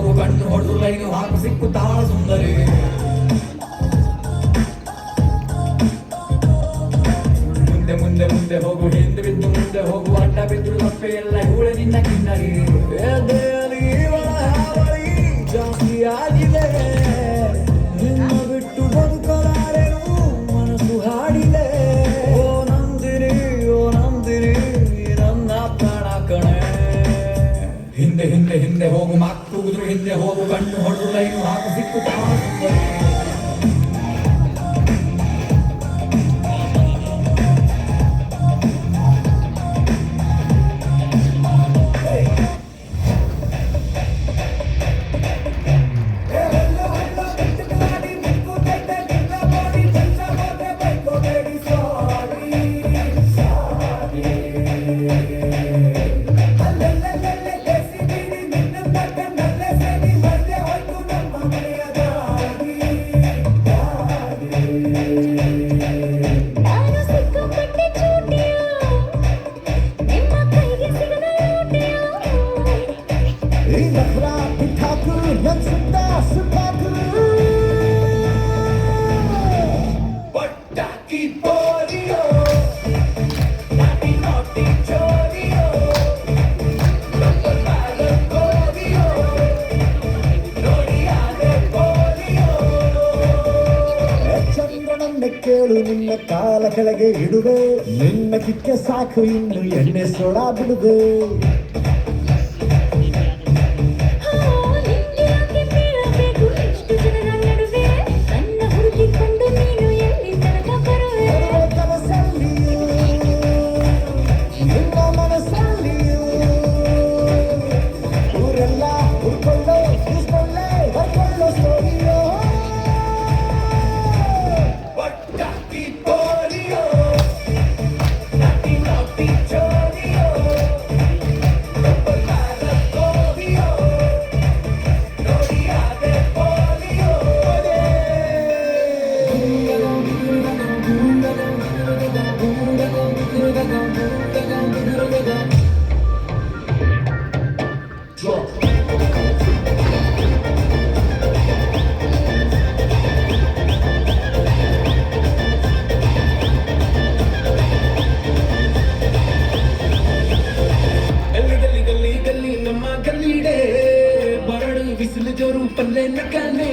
ಹೋಗು ಕಣ್ಣು ಹೊಡೆದು ಲೈನು ಹಾಕು ಸಿಕ್ಕುತ್ತಾಳ ಸುಂದರಿ ಮುಂದೆ ಮುಂದೆ ಮುಂದೆ ಹೋಗು ಹಿಂದೆ ಬಿದ್ದು ಮುಂದೆ ಹೋಗು ಅಡ್ಡ ಬಿದ್ದು ತಪ್ಪೆ ಎಲ್ಲ ಇವಳೆ ನಿನ್ನ ಕಿನ್ನರಿ ಎದೆಯಲ್ಲಿ ಇವಳ ಹಾವಳಿ ಜಾಸ್ತಿ ಆಗಿದೆ ನಿನ್ನ ಬಿಟ್ಟು ಬದುಕಲಾರೆನು ಮನಸ್ಸು ಹಾಡಿದೆ ಓ ನಂದಿನಿ ನನ್ನ ಪ್ರಾಣ ಕಣೆ ಹಿಂದೆ ಹಿಂದೆ ಹಿಂದೆ ಹೋಗು ಮಾತುಗುದ್ರು ಹಿಂದೆ ಹೋಗು ಕಣ್ಣು ಹೊಡೆದು ಲೈನು ಹಾಕು ಸಿಕ್ಕುತ್ತಾಳ ಸುಂದರಿ ಕೇಳು ನಿನ್ನ ಕಾಲ ಕೆಳಗೆ ಇಡುವೆ ನಿನ್ನ ಕಿಕ್ಕೆ ಸಾಕು ಇನ್ನು ಎಣ್ಣೆ ಸೋಡಾ ಬಿಡುವೆ ಬರಡು ಬಿಸಿಲು ಜೋರು ಪಲ್ಲೆ ನಕಾನೆ